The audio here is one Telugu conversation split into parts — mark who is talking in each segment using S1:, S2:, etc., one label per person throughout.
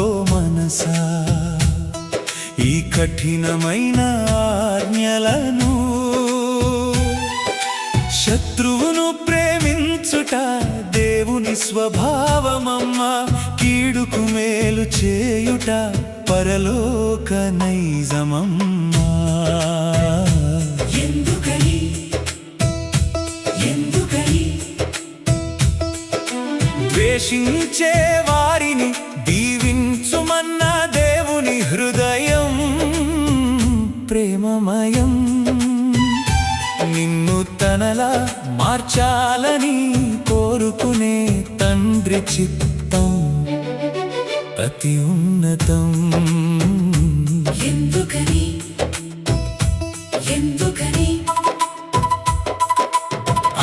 S1: ఓ మనసా ఈ కఠినమైన ఆజ్ఞలను. శత్రువును ప్రేమించుట దేవుని స్వభావమమ్మా, కీడుకు మేలు చేయుట పరలోక నైజమమ్మా. ద్వేషించే వారిని దీవించుమన్న దేవుని హృదయం ప్రేమమయం. నిన్ను తనలా మార్చాలని కోరుకునే తండ్రి చిత్తం అతి ఉన్నతం.
S2: ఎందుకని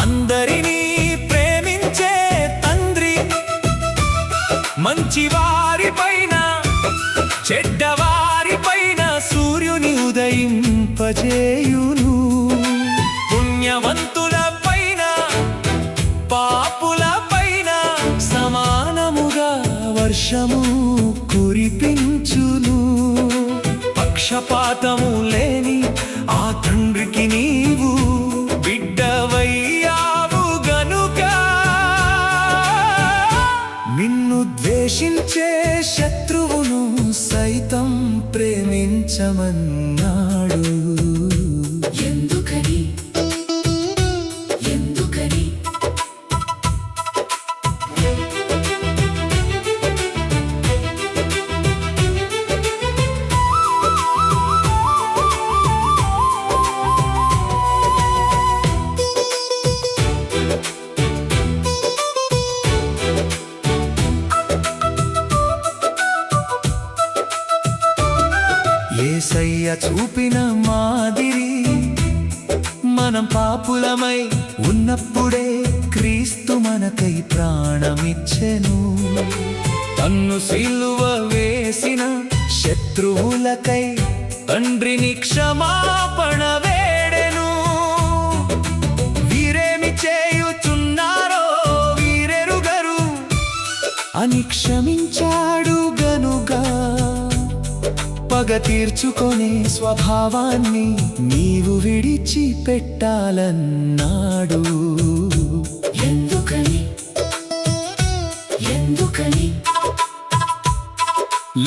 S1: అందరినీ ప్రేమించే తండ్రి మంచివారి పైన చెడ్డవారి పైన సూర్యుని ఉదయింపజేయును. పుణ్యవంతుల పైన పాపుల పైన సమానముగా వర్షము కురిపించును. పక్షపాతము లేని ఆ తండ్రికి నీవు బిడ్డవయ్యావు గనుక, నిన్ను ద్వేషించే శత్రువును సైతం ప్రేమించమన్నాడు.
S2: ఎందుకని
S1: యేసయ్య చూపిన మాదిరి మనం పాపులమై ఉన్నప్పుడే క్రీస్తు మనకై ప్రాణమిచ్చెను. తన్ను సిలువ వేసిన శత్రువులకై తండ్రిని క్షమాపణ వేడెను. వీరేమి చేయుచున్నారో వీరెరుగరు అని క్షమించాడు గనుక, పగ తీర్చుకొనే స్వభావాన్ని నీవు విడిచిపెట్టాలన్నాడు.
S2: ఎందుకని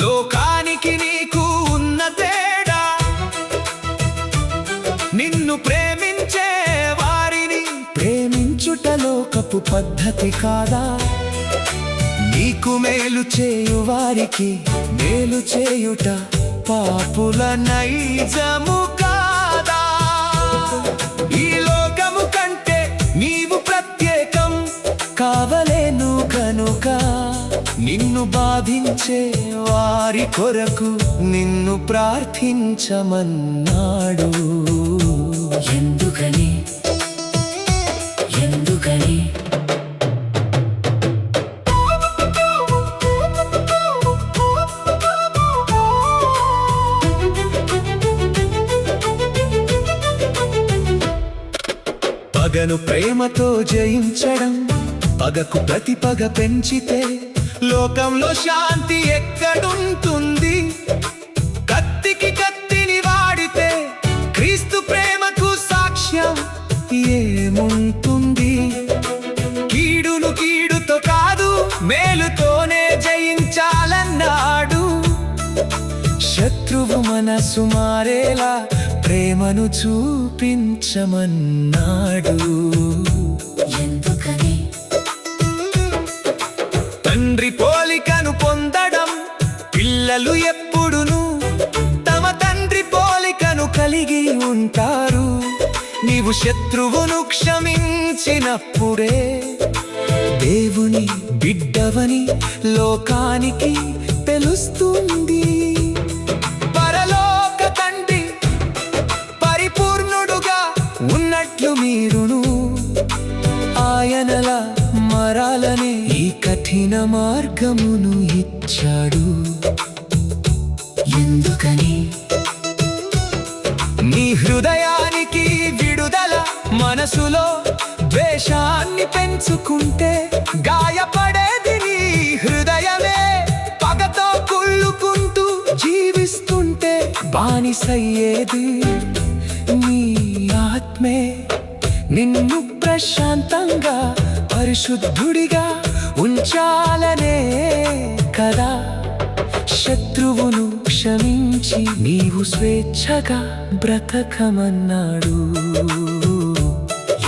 S1: లోకానికి నీకు ఉన్న తేడా, నిన్ను ప్రేమించే వారిని ప్రేమించుట లోకపు పద్ధతి కాదా? నీకు మేలు చేయు వారికి మేలు చేయుట పాపుల నైజము కాదా? ఈ లోకము కంటే నీవు ప్రత్యేకం కావలేను కనుక, నిన్ను బాధించే వారి కొరకు నిన్ను ప్రార్థించమన్నాడు.
S2: ఎందుకని
S1: పగను ప్రేమతో జయించడం, పగకు ప్రతి పగ పెంచితే లోకంలో శాంతి ఎక్కడుంటుంది? కత్తికి కత్తిని వాడితే క్రీస్తు ప్రేమకు సాక్ష్యం ఏముంటుంది? కీడును కీడుతో కాదు మేలుతోనే జయించాలన్నాడు. శత్రువు మనసు మారేలా ప్రేమను చూపించమన్నాడు.
S2: ఎందుకని
S1: తండ్రి పోలికను పొందడం పిల్లలు ఎప్పుడును తమ తండ్రి పోలికను కలిగి ఉంటారు. నీవు శత్రువును క్షమించినప్పుడే దేవుని బిడ్డవని లోకానికి తెలుస్తుంది. పరలోక తండ్రి పరిపూర్ణుడుగా ఉన్నట్లు మీరును ఆయనలా మారాలనే ఈ కఠిన మార్గమును ఇచ్చాడు.
S2: ఎందుకని
S1: నీ హృదయానికి విడుదల, మనసులో ద్వేషాన్ని పెంచుకుంటే గాయపడేది నీ హృదయమే. పగతో బానిసయ్యేది నీ ఆత్మే. నిన్ను ప్రశాంతంగా పరిశుద్ధుడిగా ఉంచాలనే కదా శత్రువును క్షమించి నీవు స్వేచ్ఛగా బ్రతకమన్నాడు.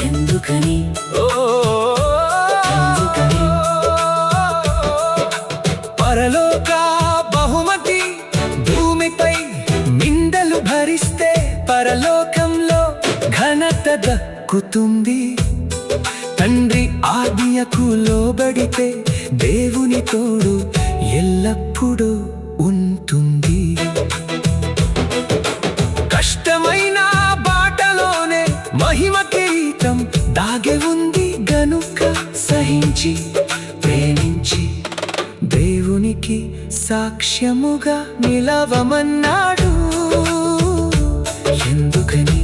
S1: ఎందుకని పరలోక బహుమతి భూమిపై నిందలు భరిస్తే పరలోకంలో ఘనత దక్కుతుంది. తండ్రి ఆజ్ఞకు లోబడితే దేవుని తోడు ఎల్లప్పుడూ ఉంటుంది. కష్టమైన బాటలోనే మహిమ కిరీటం దాగి ఉంది గనుక సహించి ప్రేమించి దేవునికి సాక్ష్యముగా నిలవమన్నాడు. ఎందుకని